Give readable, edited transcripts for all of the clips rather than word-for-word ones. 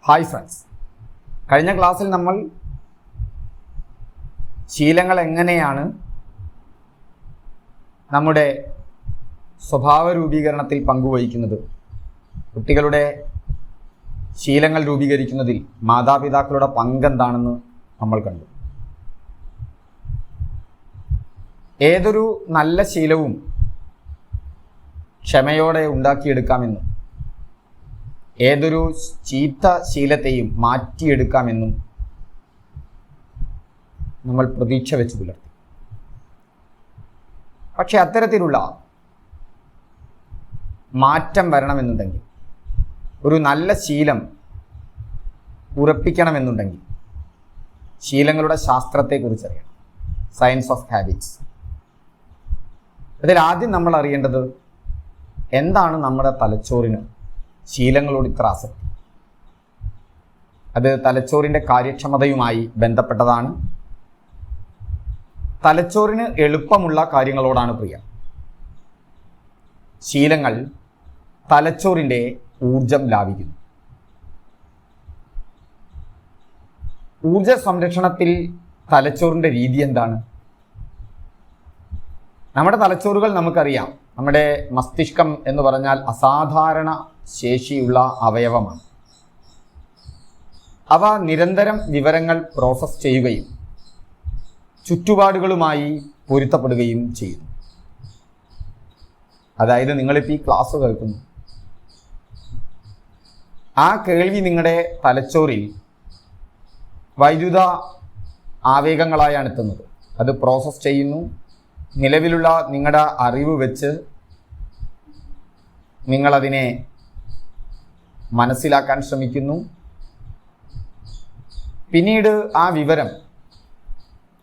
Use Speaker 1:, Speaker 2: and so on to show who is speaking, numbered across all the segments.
Speaker 1: Hi friends, കഴിഞ്ഞ ക്ലാസ്സിൽ നമ്മൾ ശീലങ്ങൾ എങ്ങനെയാണ് നമ്മുടെ സ്വഭാവ രൂപീകരണത്തിൽ പങ്കുവഹിക്കുന്നത്, കുട്ടികളുടെ ശീലങ്ങൾ രൂപീകരിക്കുന്നതിൽ മാതാപിതാക്കളുടെ പങ്കെന്താണെന്ന് നമ്മൾ കണ്ടു. ഏതൊരു നല്ല ശീലവും ക്ഷമയോടെ ഉണ്ടാക്കിയെടുക്കാമെന്നും ഏതൊരു ചീത്ത ശീലത്തെയും മാറ്റിയെടുക്കാമെന്നും നമ്മൾ പ്രതീക്ഷ വെച്ച് പുലർത്തി. പക്ഷെ അത്തരത്തിലുള്ള മാറ്റം വരണമെന്നുണ്ടെങ്കിൽ, ഒരു നല്ല ശീലം ഉറപ്പിക്കണമെന്നുണ്ടെങ്കിൽ ശീലങ്ങളുടെ ശാസ്ത്രത്തെക്കുറിച്ചറിയണം, സയൻസ് ഓഫ് ഹാബിറ്റ്സ്. അതിൽ ആദ്യം നമ്മൾ അറിയേണ്ടത് എന്താണ് നമ്മുടെ തലച്ചോറിന് ശീലങ്ങളോട് ഇത്ര ആസക്തി. അത് തലച്ചോറിൻ്റെ കാര്യക്ഷമതയുമായി ബന്ധപ്പെട്ടതാണ്. തലച്ചോറിന് എളുപ്പമുള്ള കാര്യങ്ങളോടാണ് പ്രിയം. ശീലങ്ങൾ തലച്ചോറിൻ്റെ ഊർജം ലാഭിക്കുന്നു. ഊർജ സംരക്ഷണത്തിൽ തലച്ചോറിൻ്റെ രീതി എന്താണ്? നമ്മുടെ തലച്ചോറുകൾ നമുക്കറിയാം. നമ്മുടെ മസ്തിഷ്കം എന്ന് പറഞ്ഞാൽ അസാധാരണ ശേഷിയുള്ള അവയവമാണ്. അവ നിരന്തരം വിവരങ്ങൾ പ്രോസസ്സ് ചെയ്യുകയും ചുറ്റുപാടുകളുമായി പൊരുത്തപ്പെടുകയും ചെയ്യുന്നു. അതായത് നിങ്ങളിപ്പോൾ ഈ ക്ലാസ് കേൾക്കുന്നു, ആ കേൾവി നിങ്ങളുടെ തലച്ചോറിൽ വൈദ്യുത ആവേഗങ്ങളായാണ് എത്തുന്നത്. അത് പ്രോസസ്സ് ചെയ്യുന്നു. നിലവിലുള്ള നിങ്ങളുടെ അറിവ് വെച്ച് നിങ്ങളതിനെ മനസ്സിലാക്കാൻ ശ്രമിക്കുന്നു. പിന്നീട് ആ വിവരം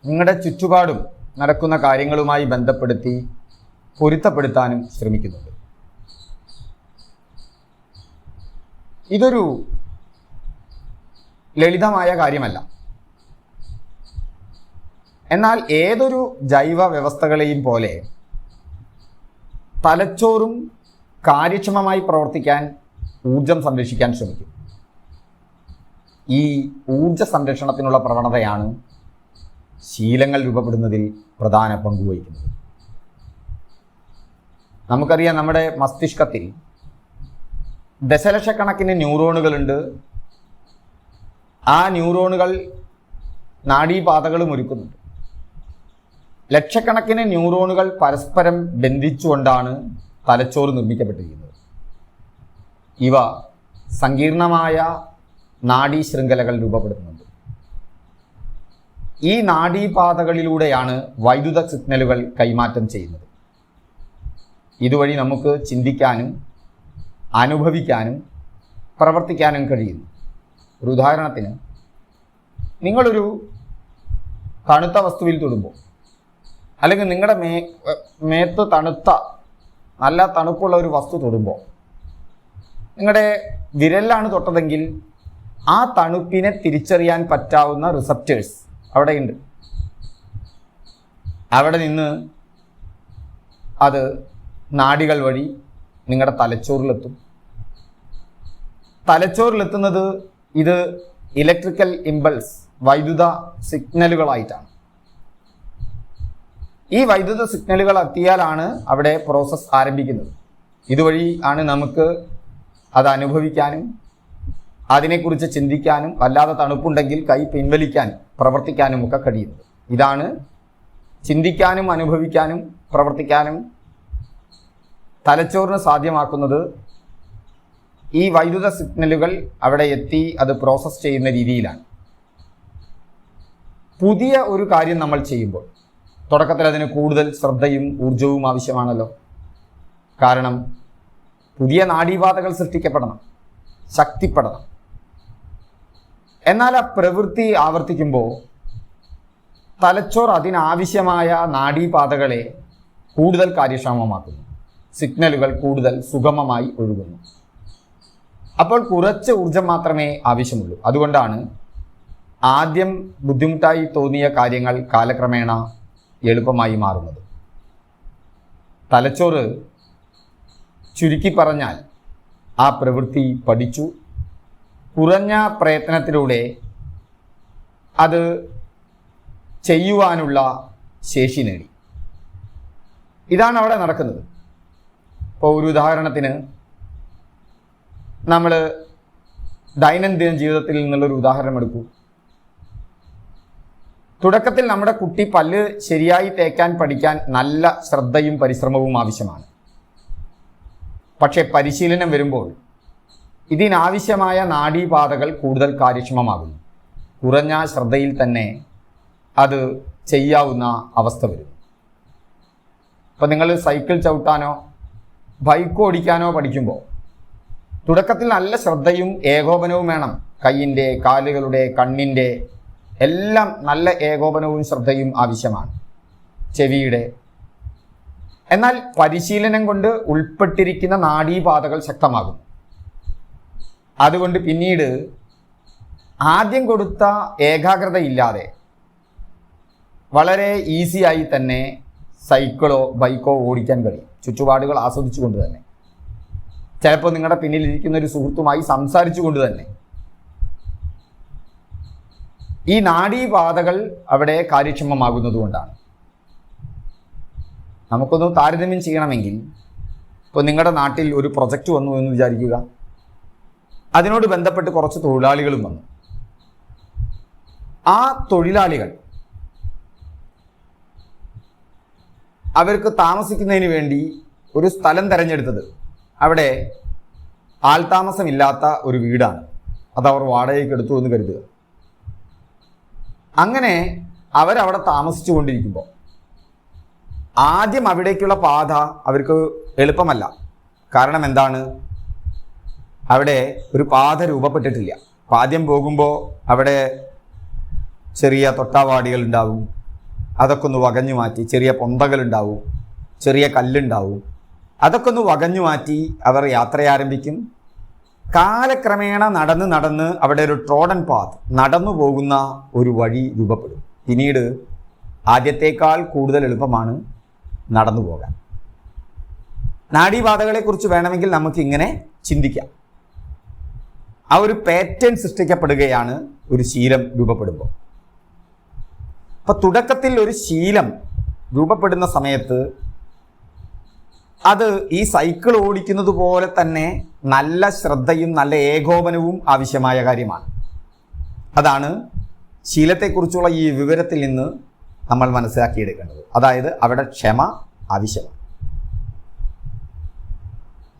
Speaker 1: നിങ്ങളുടെ ചുറ്റുപാടും നടക്കുന്ന കാര്യങ്ങളുമായി ബന്ധപ്പെടുത്തി പൊരുത്തപ്പെടുത്താനും ശ്രമിക്കുന്നുണ്ട്. ഇതൊരു ലളിതമായ കാര്യമല്ല. എന്നാൽ ഏതൊരു ജൈവ വ്യവസ്ഥകളെയും പോലെ തലച്ചോറും കാര്യക്ഷമമായി പ്രവർത്തിക്കാൻ ഊർജം സംരക്ഷിക്കാൻ ശ്രമിക്കും. ഈ ഊർജ സംരക്ഷണത്തിനുള്ള പ്രവണതയാണ് ശീലങ്ങൾ രൂപപ്പെടുന്നതിൽ പ്രധാന പങ്കുവഹിക്കുന്നത്. നമുക്കറിയാം, നമ്മുടെ മസ്തിഷ്കത്തിൽ ദശലക്ഷക്കണക്കിന് ന്യൂറോണുകളുണ്ട്. ആ ന്യൂറോണുകൾ നാഡീപാതകളും ഒരുക്കുന്നുണ്ട്. ലക്ഷക്കണക്കിന് ന്യൂറോണുകൾ പരസ്പരം ബന്ധിച്ചുകൊണ്ടാണ് തലച്ചോറ് നിർമ്മിക്കപ്പെട്ടിരിക്കുന്നത്. ഇവ സങ്കീർണമായ നാഡീ ശൃംഖലകൾ രൂപപ്പെടുത്തുന്നുണ്ട്. ഈ നാഡീപാതകളിലൂടെയാണ് വൈദ്യുത സിഗ്നലുകൾ കൈമാറ്റം ചെയ്യുന്നത്. ഇതുവഴി നമുക്ക് ചിന്തിക്കാനും അനുഭവിക്കാനും പ്രവർത്തിക്കാനും കഴിയുന്നു. ഒരു ഉദാഹരണത്തിന്, നിങ്ങളൊരു തണുത്ത വസ്തുവിൽ തൊടുമ്പോൾ, അല്ലെങ്കിൽ നിങ്ങളുടെ മേത്ത് തണുത്ത നല്ല തണുപ്പുള്ള ഒരു വസ്തു തൊടുമ്പോൾ, നിങ്ങളുടെ വിരലിലാണ് തൊട്ടതെങ്കിൽ ആ തണുപ്പിനെ തിരിച്ചറിയാൻ പറ്റാവുന്ന റിസപ്റ്റേഴ്സ് അവിടെയുണ്ട്. അവിടെ നിന്ന് അത് നാഡികൾ വഴി നിങ്ങളുടെ തലച്ചോറിലെത്തും. തലച്ചോറിലെത്തുന്നത് ഇത് ഇലക്ട്രിക്കൽ ഇമ്പൾസ്, വൈദ്യുത സിഗ്നലുകളായിട്ടാണ്. ഈ വൈദ്യുത സിഗ്നലുകൾ എത്തിയാലാണ് അവിടെ പ്രോസസ്സ് ആരംഭിക്കുന്നത്. ഇതുവഴി ആണ് നമുക്ക് അത് അനുഭവിക്കാനും അതിനെക്കുറിച്ച് ചിന്തിക്കാനും, അല്ലാതെ തണുപ്പുണ്ടെങ്കിൽ കൈ പിൻവലിക്കാനും പ്രവർത്തിക്കാനും ഒക്കെ കഴിയുന്നത്. ഇതാണ് ചിന്തിക്കാനും അനുഭവിക്കാനും പ്രവർത്തിക്കാനും തലച്ചോറിന് സാധ്യമാക്കുന്നത്. ഈ വൈദ്യുത സിഗ്നലുകൾ അവിടെ എത്തി അത് പ്രോസസ്സ് ചെയ്യുന്ന രീതിയിലാണ്. പുതിയ ഒരു കാര്യം നമ്മൾ ചെയ്യുമ്പോൾ തുടക്കത്തിൽ അതിന് കൂടുതൽ ശ്രദ്ധയും ഊർജവും ആവശ്യമാണല്ലോ. കാരണം പുതിയ നാഡീപാതകൾ സൃഷ്ടിക്കപ്പെടണം, ശക്തിപ്പെടണം. എന്നാൽ ആ പ്രവൃത്തി ആവർത്തിക്കുമ്പോൾ തലച്ചോർ അതിനാവശ്യമായ നാഡീപാതകളെ കൂടുതൽ കാര്യക്ഷമമാക്കുന്നു. സിഗ്നലുകൾ കൂടുതൽ സുഗമമായി ഒഴുകുന്നു. അപ്പോൾ കുറച്ച് ഊർജം മാത്രമേ ആവശ്യമുള്ളൂ. അതുകൊണ്ടാണ് ആദ്യം ബുദ്ധിമുട്ടായി തോന്നിയ കാര്യങ്ങൾ കാലക്രമേണ എളുപ്പമായി മാറുന്നത്. തലച്ചോറ് ചുരുക്കി പറഞ്ഞാൽ ആ പ്രവൃത്തി പഠിച്ചു, കുറഞ്ഞ പ്രയത്നത്തിലൂടെ അത് ചെയ്യുവാനുള്ള ശേഷി നേടി. ഇതാണ് അവിടെ നടക്കുന്നത്. ഇപ്പോൾ ഒരു ഉദാഹരണത്തിന് നമ്മൾ ദൈനംദിന ജീവിതത്തിൽ നിന്നുള്ളൊരു ഉദാഹരണം എടുക്കൂ. തുടക്കത്തിൽ നമ്മുടെ കുട്ടി പല്ല് ശരിയായി തേക്കാൻ പഠിക്കാൻ നല്ല ശ്രദ്ധയും പരിശ്രമവും ആവശ്യമാണ്. പക്ഷേ പരിശീലനം വരുമ്പോൾ ഇതിനാവശ്യമായ നാഡീപാതകൾ കൂടുതൽ കാര്യക്ഷമമാകുന്നു. കുറഞ്ഞ ശ്രദ്ധയിൽ തന്നെ അത് ചെയ്യാവുന്ന അവസ്ഥ വരും. ഇപ്പം നിങ്ങൾ സൈക്കിൾ ചവിട്ടാനോ ബൈക്ക് ഓടിക്കാനോ പഠിക്കുമ്പോൾ തുടക്കത്തിൽ നല്ല ശ്രദ്ധയും ഏകോപനവും വേണം. കൈയിൻ്റെ, കാലുകളുടെ, കണ്ണിൻ്റെ എല്ലാം നല്ല ഏകോപനവും ശ്രദ്ധയും ആവശ്യമാണ്. ചെവിയുടെ. എന്നാൽ പരിശീലനം കൊണ്ട് ഉൾപ്പെട്ടിരിക്കുന്ന നാഡീപാതകൾ ശക്തമാകും. അതുകൊണ്ട് പിന്നീട് ആദ്യം കൊടുത്ത ഏകാഗ്രതയില്ലാതെ വളരെ ഈസിയായി തന്നെ സൈക്കിളോ ബൈക്കോ ഓടിക്കാൻ കഴിയും. ചുറ്റുപാടുകൾ ആസ്വദിച്ചുകൊണ്ട് തന്നെ, ചിലപ്പോൾ നിങ്ങളുടെ പിന്നിലിരിക്കുന്ന ഒരു സുഹൃത്തുമായി സംസാരിച്ചുകൊണ്ട് തന്നെ. ഈ നാഡീപാതകൾ അവിടെ കാര്യക്ഷമമാകുന്നതുകൊണ്ടാണ്. നമുക്കൊന്ന് താരതമ്യം ചെയ്യണമെങ്കിൽ, ഇപ്പോൾ നിങ്ങളുടെ നാട്ടിൽ ഒരു പ്രൊജക്റ്റ് വന്നു എന്ന് വിചാരിക്കുക. അതിനോട് ബന്ധപ്പെട്ട് കുറച്ച് തൊഴിലാളികളും വന്നു. ആ തൊഴിലാളികൾ അവർക്ക് താമസിക്കുന്നതിന് വേണ്ടി ഒരു സ്ഥലം തിരഞ്ഞെടുത്തത് അവിടെ ആൾതാമസമില്ലാത്ത ഒരു വീടാണ്. അതവർ വാടകയ്ക്ക് എടുത്തു എന്ന് കരുതുക. അങ്ങനെ അവരവിടെ താമസിച്ചു കൊണ്ടിരിക്കുമ്പോൾ ആദ്യം അവിടേക്കുള്ള പാത അവർക്ക് എളുപ്പമല്ല. കാരണം എന്താണ്? അവിടെ ഒരു പാത രൂപപ്പെട്ടിട്ടില്ല. ആദ്യം പോകുമ്പോൾ അവിടെ ചെറിയ തൊട്ടാവാടികൾ ഉണ്ടാവും. അതൊക്കെ ഒന്ന് വകഞ്ഞു മാറ്റി, ചെറിയ പൊന്തകളുണ്ടാവും, ചെറിയ കല്ലുണ്ടാവും. അതൊക്കെ ഒന്ന് വകഞ്ഞു മാറ്റി അവർ യാത്ര ആരംഭിക്കും. കാലക്രമേണ നടന്ന് അവിടെ ഒരു ട്രോഡൻ പാത്ത്, നടന്നു പോകുന്ന ഒരു വഴി രൂപപ്പെടും. പിന്നീട് ആദ്യത്തേക്കാൾ കൂടുതൽ എളുപ്പമാണ് നടന്നു പോകാൻ. നാഡീപാതകളെക്കുറിച്ച് വേണമെങ്കിൽ നമുക്കിങ്ങനെ ചിന്തിക്കാം. ആ ഒരു പാറ്റേൺ സൃഷ്ടിക്കപ്പെടുകയാണ് ഒരു ശീലം രൂപപ്പെടുമ്പോൾ. അപ്പം തുടക്കത്തിൽ ഒരു ശീലം രൂപപ്പെടുന്ന സമയത്ത് അത് ഈ സൈക്കിൾ ഓടിക്കുന്നത് പോലെ തന്നെ നല്ല ശ്രദ്ധയും നല്ല ഏകോപനവും ആവശ്യമായ കാര്യമാണ്. അതാണ് ശീലത്തെക്കുറിച്ചുള്ള ഈ വിവരത്തിൽ നിന്ന് നമ്മൾ മനസ്സിലാക്കിയെടുക്കേണ്ടത്. അതായത് അവിടെ ക്ഷമ ആവശ്യമാണ്.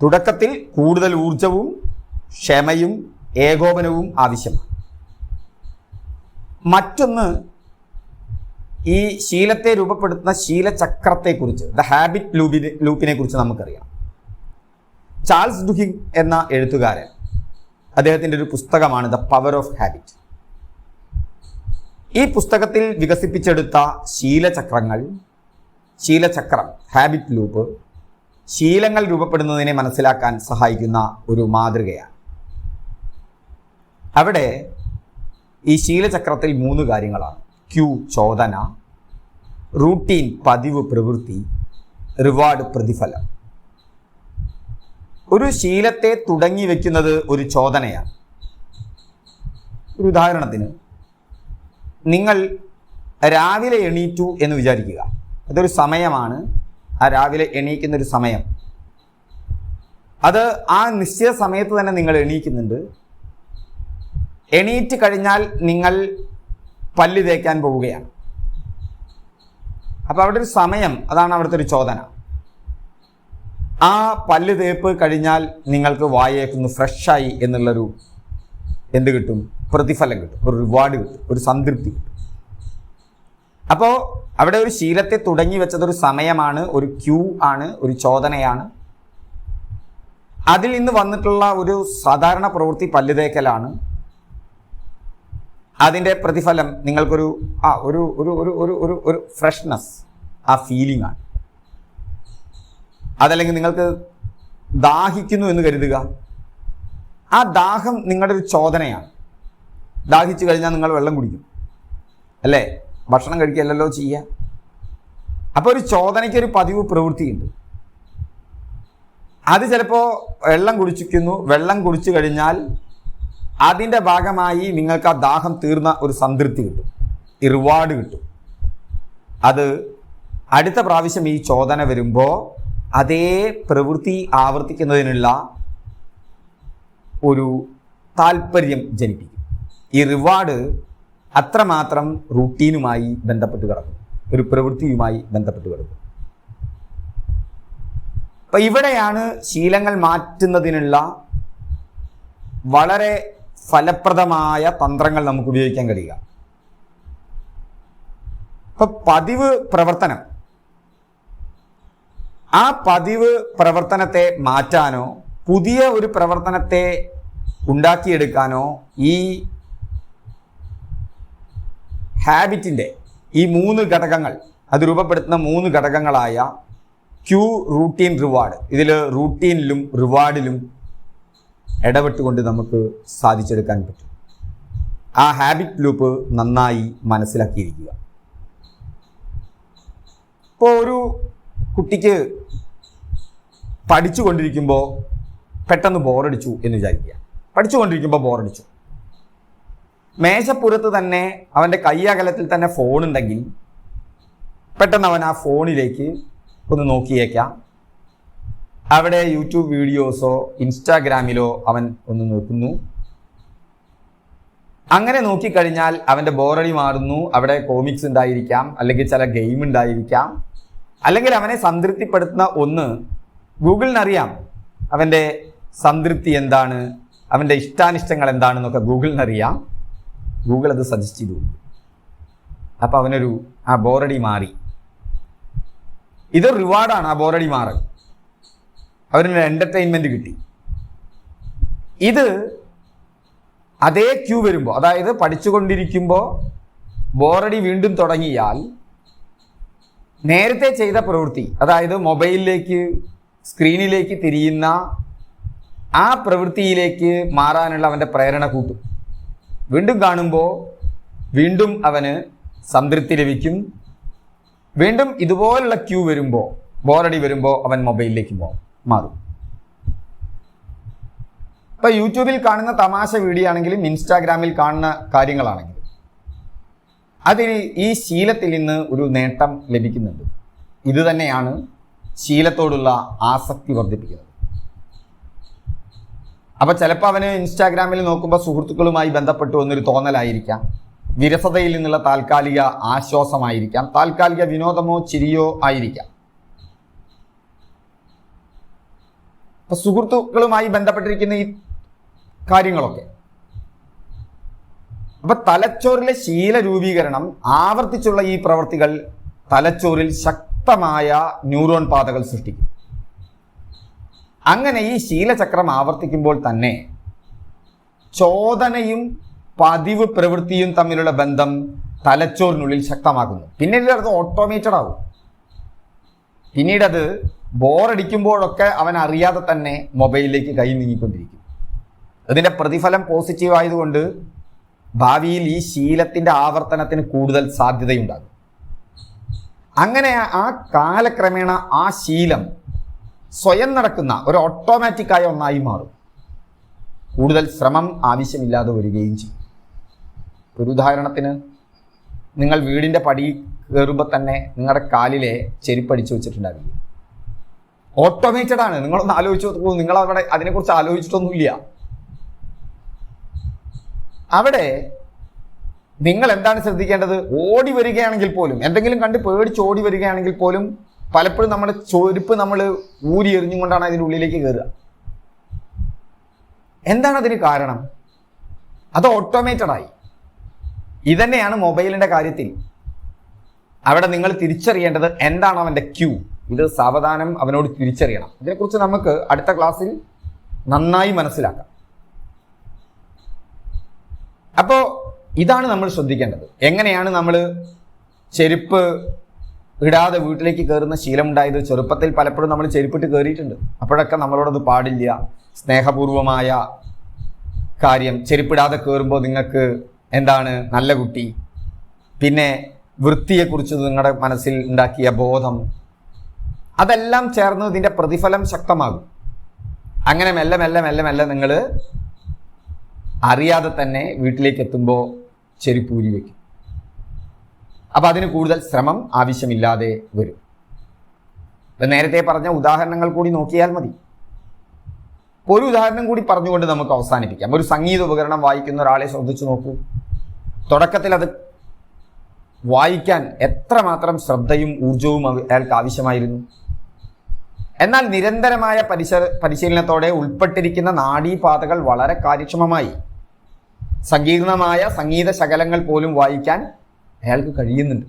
Speaker 1: തുടക്കത്തിൽ കൂടുതൽ ഊർജവും ക്ഷമയും ഏകോപനവും ആവശ്യമാണ്. മറ്റൊന്ന്, ഈ ശീലത്തെ രൂപപ്പെടുത്തുന്ന ശീലചക്രത്തെക്കുറിച്ച്, ദ ഹാബിറ്റ് ലൂപ്പിനെ കുറിച്ച് നമുക്കറിയാം. ചാൾസ് ഡുഹിഗ് എന്ന എഴുത്തുകാരൻ, അദ്ദേഹത്തിൻ്റെ ഒരു പുസ്തകമാണ് ദ പവർ ഓഫ് ഹാബിറ്റ്. ഈ പുസ്തകത്തിൽ വികസിപ്പിച്ചെടുത്ത ശീലചക്രം, ഹാബിറ്റ് ലൂപ്പ്, ശീലങ്ങൾ രൂപപ്പെടുന്നതിനെ മനസ്സിലാക്കാൻ സഹായിക്കുന്ന ഒരു മാതൃകയാണ്. അവിടെ ഈ ശീലചക്രത്തിൽ 3 കാര്യങ്ങളാണ്. ക്യൂ ചോദന, റൂട്ടീൻ പതിവ് പ്രവൃത്തി, റിവാർഡ് പ്രതിഫലം. ഒരു ശീലത്തെ തുടങ്ങി വെക്കുന്നത് ഒരു ചോദനയാണ്. ഒരു ഉദാഹരണത്തിന്, നിങ്ങൾ രാവിലെ എണീറ്റു എന്ന് വിചാരിക്കുക. അതൊരു സമയമാണ്. ആ രാവിലെ എണീക്കുന്നൊരു സമയം, അത് ആ നിശ്ചിത സമയത്ത് തന്നെ നിങ്ങൾ എണീക്കുന്നുണ്ട്. എണീറ്റ് കഴിഞ്ഞാൽ നിങ്ങൾ പല്ല് തേക്കാൻ പോവുകയാണ്. അപ്പോൾ അവിടെ ഒരു സമയം, അതാണ് അവിടുത്തെ ഒരു ചോദന. ആ പല്ല് തേപ്പ് കഴിഞ്ഞാൽ നിങ്ങൾക്ക് വായേക്കുന്നു ഫ്രഷായി എന്നുള്ളൊരു എന്ത് കിട്ടും? പ്രതിഫലം കിട്ടും, ഒരു റിവാർഡ് കിട്ടും, ഒരു സംതൃപ്തി കിട്ടും. അപ്പോൾ അവിടെ ഒരു ശീലത്തെ തുടങ്ങി വെച്ചതൊരു സമയമാണ്, ഒരു ക്യൂ ആണ്, ഒരു ചോദനയാണ്. അതിൽ നിന്ന് വന്നിട്ടുള്ള ഒരു സാധാരണ പ്രവൃത്തി പല്ല് തേക്കലാണ്. അതിൻ്റെ പ്രതിഫലം നിങ്ങൾക്കൊരു ഒരു ഒരു ഒരു ഒരു ഒരു ഒരു ഫ്രഷ്നെസ്, ആ ഫീലിംഗ് ആണ്. അതല്ലെങ്കിൽ നിങ്ങൾക്ക് ദാഹിക്കുന്നു എന്ന് കരുതുക. ആ ദാഹം നിങ്ങളുടെ ഒരു ചോദനയാണ്. ദാഹിച്ചു കഴിഞ്ഞാൽ നിങ്ങൾ വെള്ളം കുടിക്കും അല്ലേ? ഭക്ഷണം കഴിക്കുകയല്ലല്ലോ ചെയ്യുക. അപ്പോൾ ഒരു ചോദനയ്ക്കൊരു പതിവ് പ്രവൃത്തിയുണ്ട്. അത് ചിലപ്പോൾ വെള്ളം കുടിച്ചിരിക്കുന്നു. വെള്ളം കുടിച്ചു കഴിഞ്ഞാൽ അതിൻ്റെ ഭാഗമായി നിങ്ങൾക്ക് ആ ദാഹം തീർന്ന ഒരു സംതൃപ്തി കിട്ടും, ഈ റിവാർഡ് കിട്ടും. അത് അടുത്ത പ്രാവശ്യം ഈ ചോദന വരുമ്പോൾ അതേ പ്രവൃത്തി ആവർത്തിക്കുന്നതിനുള്ള ഒരു താല്പര്യം ജനിപ്പിക്കും. ഈ റിവാർഡ് അത്രമാത്രം റൂട്ടീനുമായി ബന്ധപ്പെട്ട് കിടക്കും, ഒരു പ്രവൃത്തിയുമായി ബന്ധപ്പെട്ട് കിടക്കും. അപ്പം ഇവിടെയാണ് ശീലങ്ങൾ മാറ്റുന്നതിനുള്ള വളരെ ഫലപ്രദമായ തന്ത്രങ്ങൾ നമുക്ക് ഉപയോഗിക്കാൻ കഴിയുക. ഇപ്പം പതിവ് പ്രവർത്തനം, ആ പതിവ് പ്രവർത്തനത്തെ മാറ്റാനോ പുതിയ ഒരു പ്രവർത്തനത്തെ ഉണ്ടാക്കിയെടുക്കാനോ ഈ ഹാബിറ്റിൻ്റെ ഈ 3 ഘടകങ്ങൾ, അത് രൂപപ്പെടുത്തുന്ന 3 ഘടകങ്ങളായ ക്യൂ, റൂട്ടീൻ, റിവാർഡ്, ഇതിൽ റൂട്ടീനിലും റിവാർഡിലും ഇടപെട്ടുകൊണ്ട് നമുക്ക് സാധിച്ചെടുക്കാൻ പറ്റും. ആ ഹാബിറ്റ് ലൂപ്പ് നന്നായി മനസ്സിലാക്കിയിരിക്കുക. ഇപ്പോൾ ഒരു കുട്ടിക്ക് പഠിച്ചുകൊണ്ടിരിക്കുമ്പോൾ പെട്ടെന്ന് ബോറടിച്ചു എന്ന് വിചാരിക്കുക. പഠിച്ചുകൊണ്ടിരിക്കുമ്പോൾ ബോറടിച്ചു, മേശപ്പുറത്ത് തന്നെ അവൻ്റെ കയ്യകലത്തിൽ തന്നെ ഫോണുണ്ടെങ്കിൽ പെട്ടെന്ന് അവൻ ആ ഫോണിലേക്ക് ഒന്ന് നോക്കിയേക്കാം. അവിടെ യൂട്യൂബ് വീഡിയോസോ ഇൻസ്റ്റാഗ്രാമിലോ അവൻ ഒന്ന് നോക്കുന്നു. അങ്ങനെ നോക്കിക്കഴിഞ്ഞാൽ അവൻ്റെ ബോറടി മാറുന്നു. അവിടെ കോമിക്സ് ഉണ്ടായിരിക്കാം, അല്ലെങ്കിൽ ചില ഗെയിം ഉണ്ടായിരിക്കാം, അല്ലെങ്കിൽ അവനെ സംതൃപ്തിപ്പെടുത്തുന്ന ഒന്ന് ഗൂഗിളിനറിയാം. അവൻ്റെ സംതൃപ്തി എന്താണ്, അവൻ്റെ ഇഷ്ടാനിഷ്ടങ്ങൾ എന്താണെന്നൊക്കെ ഗൂഗിളിനറിയാം. ഗൂഗിൾ അത് സജസ്റ്റ് ചെയ്തു. അപ്പോൾ അവനൊരു ആ ബോറടി മാറി. ഇതൊരു റിവാർഡാണ്. ആ ബോറടി മാറൽ അവനൊരു എൻ്റർടൈൻമെൻറ്റ് കിട്ടി. ഇത് അതേ ക്യൂ വരുമ്പോൾ, അതായത് പഠിച്ചുകൊണ്ടിരിക്കുമ്പോൾ ബോറടി വീണ്ടും തുടങ്ങിയാൽ നേരത്തെ ചെയ്ത പ്രവൃത്തി, അതായത് മൊബൈലിലേക്ക് സ്ക്രീനിലേക്ക് തിരിയുന്ന ആ പ്രവൃത്തിയിലേക്ക് മാറാനുള്ള അവൻ്റെ പ്രേരണ കൂട്ടും. വീണ്ടും കാണുമ്പോൾ വീണ്ടും അവന് സംതൃപ്തി ലഭിക്കും. വീണ്ടും ഇതുപോലുള്ള ക്യൂ വരുമ്പോൾ, ബോറടി വരുമ്പോൾ അവൻ മൊബൈലിലേക്ക് മാറും. ഇപ്പോൾ യൂട്യൂബിൽ കാണുന്ന തമാശ വീഡിയോ ആണെങ്കിലും ഇൻസ്റ്റാഗ്രാമിൽ കാണുന്ന കാര്യങ്ങളാണെങ്കിലും അതിന് ഈ ശീലത്തിൽ നിന്ന് ഒരു നേട്ടം ലഭിക്കുന്നുണ്ട്. ഇത് തന്നെയാണ് ശീലത്തോടുള്ള ആസക്തി വർദ്ധിപ്പിക്കുന്നത്. അപ്പോൾ ചിലപ്പോൾ അവന് ഇൻസ്റ്റാഗ്രാമിൽ നോക്കുമ്പോൾ സുഹൃത്തുക്കളുമായി ബന്ധപ്പെട്ടു എന്നൊരു തോന്നലായിരിക്കാം, വിരസതയിൽ നിന്നുള്ള താൽക്കാലിക ആശ്വാസമായിരിക്കാം, താൽക്കാലിക വിനോദമോ ചിരിയോ ആയിരിക്കാം. അപ്പോൾ സുഹൃത്തുക്കളുമായി ബന്ധപ്പെട്ടിരിക്കുന്ന ഈ കാര്യങ്ങളൊക്കെ, അപ്പോൾ തലച്ചോറിലെ ശീല രൂപീകരണം, ആവർത്തിച്ചുള്ള ഈ പ്രവർത്തികൾ തലച്ചോറിൽ ശക്തമായ ന്യൂറോൺ പാതകൾ സൃഷ്ടിക്കും. അങ്ങനെ ഈ ശീലചക്രം ആവർത്തിക്കുമ്പോൾ തന്നെ ചോദനയും പതിവ് പ്രവൃത്തിയും തമ്മിലുള്ള ബന്ധം തലച്ചോറിനുള്ളിൽ ശക്തമാക്കുന്നു. പിന്നീട് അത് ഓട്ടോമേറ്റഡ് ആകും. പിന്നീട് അത് ബോറടിക്കുമ്പോഴൊക്കെ അവൻ അറിയാതെ തന്നെ മൊബൈലിലേക്ക് കൈ നീങ്ങിക്കൊണ്ടിരിക്കും. അതിൻ്റെ പ്രതിഫലം പോസിറ്റീവ് ആയതുകൊണ്ട് ഭാവിയിൽ ഈ ശീലത്തിൻ്റെ ആവർത്തനത്തിന് കൂടുതൽ സാധ്യതയുണ്ടാകും. അങ്ങനെ ആ കാലക്രമേണ ആ ശീലം സ്വയം നടക്കുന്ന ഒരു ഓട്ടോമാറ്റിക്കായ ഒന്നായി മാറും. കൂടുതൽ ശ്രമം ആവശ്യമില്ലാതെ വരികയും ചെയ്യും. ഒരു ഉദാഹരണത്തിന്, നിങ്ങൾ വീടിൻ്റെ പടി കയറുമ്പോൾ തന്നെ നിങ്ങളുടെ കാലിലെ ചെരുപ്പടിച്ചു വെച്ചിട്ടുണ്ടാവില്ല. ഓട്ടോമേറ്റഡ് ആണ്. നിങ്ങളൊന്ന് ആലോചിച്ച് നോക്കൂ. നിങ്ങളവിടെ അതിനെക്കുറിച്ച് ആലോചിച്ചിട്ടൊന്നുമില്ല. അവിടെ നിങ്ങൾ എന്താണ് ശ്രദ്ധിക്കേണ്ടത്? ഓടി വരികയാണെങ്കിൽ പോലും, എന്തെങ്കിലും കണ്ട് പേടിച്ച് ഓടി വരികയാണെങ്കിൽ പോലും പലപ്പോഴും നമ്മുടെ ചെരുപ്പ് നമ്മൾ ഊരി എറിഞ്ഞും കൊണ്ടാണ് അതിൻ്റെ ഉള്ളിലേക്ക് കയറുക. എന്താണ് അതിന് കാരണം? അത് ഓട്ടോമേറ്റഡായി. ഇതന്നെയാണ് മൊബൈലിൻ്റെ കാര്യത്തിൽ. അവിടെ നിങ്ങൾ തിരിച്ചറിയേണ്ടത് എന്താണ് അവൻ്റെ ക്യൂ. ഇത് സാവധാനം അവനോട് തിരിച്ചറിയണം. ഇതിനെക്കുറിച്ച് നമുക്ക് അടുത്ത ക്ലാസ്സിൽ നന്നായി മനസ്സിലാക്കാം. അപ്പോൾ ഇതാണ് നമ്മൾ ശ്രദ്ധിക്കേണ്ടത്. എങ്ങനെയാണ് നമ്മൾ ചെരുപ്പ് ഇടാതെ വീട്ടിലേക്ക് കയറുന്ന ശീലമുണ്ടായത്? ചെറുപ്പത്തിൽ പലപ്പോഴും നമ്മൾ ചെരുപ്പിട്ട് കയറിയിട്ടുണ്ട്. അപ്പോഴൊക്കെ നമ്മളോടത് പാടില്ല, സ്നേഹപൂർവമായ കാര്യം. ചെരുപ്പിടാതെ കയറുമ്പോൾ നിങ്ങൾക്ക് എന്താണ് നല്ല കുട്ടി, പിന്നെ വൃത്തിയെക്കുറിച്ച് നിങ്ങളുടെ മനസ്സിൽ ഉണ്ടാക്കിയ ബോധം, അതെല്ലാം ചേർന്ന് ഇതിൻ്റെ പ്രതിഫലം ശക്തമാകും. അങ്ങനെ മെല്ലെ മെല്ലെ മെല്ലെ മെല്ലെ നിങ്ങൾ അറിയാതെ തന്നെ വീട്ടിലേക്ക് എത്തുമ്പോൾ ചെരുപ്പൂരി വയ്ക്കും. അപ്പം അതിന് കൂടുതൽ ശ്രമം ആവശ്യമില്ലാതെ വരും. നേരത്തെ പറഞ്ഞ ഉദാഹരണങ്ങൾ കൂടി നോക്കിയാൽ മതി. ഒരു ഉദാഹരണം കൂടി പറഞ്ഞുകൊണ്ട് നമുക്ക് അവസാനിപ്പിക്കാം. ഒരു സംഗീത ഉപകരണം വായിക്കുന്ന ഒരാളെ ശ്രദ്ധിച്ചു നോക്കൂ. തുടക്കത്തിൽ അത് വായിക്കാൻ എത്രമാത്രം ശ്രദ്ധയും ഊർജവും അയാൾക്ക് ആവശ്യമായിരുന്നു. എന്നാൽ നിരന്തരമായ പരിശീലനത്തോടെ ഉൾപ്പെട്ടിരിക്കുന്ന നാഡീപാതകൾ വളരെ കാര്യക്ഷമമായി സങ്കീർണമായ സംഗീത ശകലങ്ങൾ പോലും വായിക്കാൻ അയാൾക്ക് കഴിയുന്നുണ്ട്.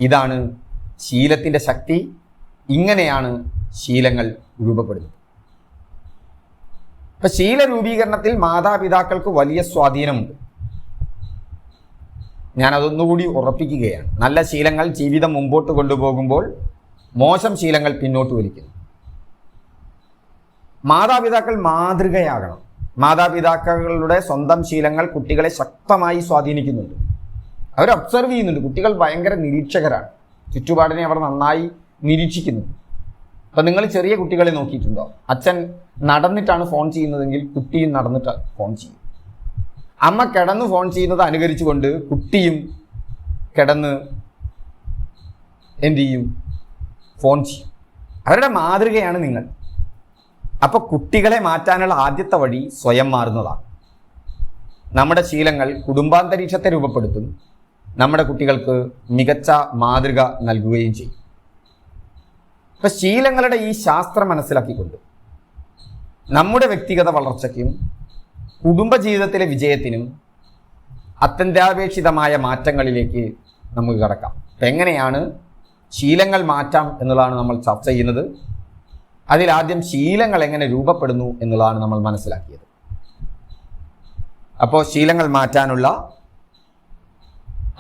Speaker 1: ഇതാണ് ശീലത്തിൻ്റെ ശക്തി. ഇങ്ങനെയാണ് ശീലങ്ങൾ രൂപപ്പെടുന്നത്. ഇപ്പം ശീല രൂപീകരണത്തിൽ മാതാപിതാക്കൾക്ക് വലിയ സ്വാധീനമുണ്ട്. ഞാനതൊന്നുകൂടി ഉറപ്പിക്കുകയാണ്. നല്ല ശീലങ്ങൾ ജീവിതം മുമ്പോട്ട് കൊണ്ടുപോകുമ്പോൾ മോശം ശീലങ്ങൾ പിന്നോട്ട് വലിക്കുന്നു. മാതാപിതാക്കൾ മാതൃകയാകണം. മാതാപിതാക്കളുടെ സ്വന്തം ശീലങ്ങൾ കുട്ടികളെ ശക്തമായി സ്വാധീനിക്കുന്നുണ്ട്. അവർ ഒബ്സർവ് ചെയ്യുന്നുണ്ട്. കുട്ടികൾ ഭയങ്കര നിരീക്ഷകരാണ്. ചുറ്റുപാടിനെ അവർ നന്നായി നിരീക്ഷിക്കുന്നു. അപ്പം നിങ്ങൾ ചെറിയ കുട്ടികളെ നോക്കിയിട്ടുണ്ടോ? അച്ഛൻ നടന്നിട്ടാണ് ഫോൺ ചെയ്യുന്നതെങ്കിൽ കുട്ടിയും നടന്നിട്ട് ഫോൺ ചെയ്യും. അമ്മ കിടന്ന് ഫോൺ ചെയ്യുന്നത് അനുകരിച്ചുകൊണ്ട് കുട്ടിയും കിടന്ന് എന്തു ചെയ്യും? ഫോൺ ചെയ്യും. അവരുടെ മാതൃകയാണ് നിങ്ങൾ. അപ്പോൾ കുട്ടികളെ മാറ്റാനുള്ള ആദ്യത്തെ വഴി സ്വയം മാറുന്നതാണ്. നമ്മുടെ ശീലങ്ങൾ കുടുംബാന്തരീക്ഷത്തെ രൂപപ്പെടുത്തും. നമ്മുടെ കുട്ടികൾക്ക് മികച്ച മാതൃക നൽകുകയും ചെയ്യും. അപ്പം ശീലങ്ങളുടെ ഈ ശാസ്ത്രം മനസ്സിലാക്കിക്കൊണ്ട് നമ്മുടെ വ്യക്തിഗത വളർച്ചയ്ക്കും കുടുംബജീവിതത്തിലെ വിജയത്തിനും അത്യന്താപേക്ഷിതമായ മാറ്റങ്ങളിലേക്ക് നമുക്ക് കടക്കാം. അപ്പം എങ്ങനെയാണ് ശീലങ്ങൾ മാറ്റാം എന്നുള്ളതാണ് നമ്മൾ ചർച്ച ചെയ്യുന്നത്. അതിലാദ്യം ശീലങ്ങൾ എങ്ങനെ രൂപപ്പെടുന്നു എന്നുള്ളതാണ് നമ്മൾ മനസ്സിലാക്കിയത്. അപ്പോൾ ശീലങ്ങൾ മാറ്റാനുള്ള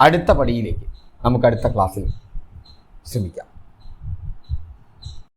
Speaker 1: അടുത്ത പടിയിലേക്ക് നമുക്ക് അടുത്ത ക്ലാസ്സിൽ ശ്രമിക്കാം.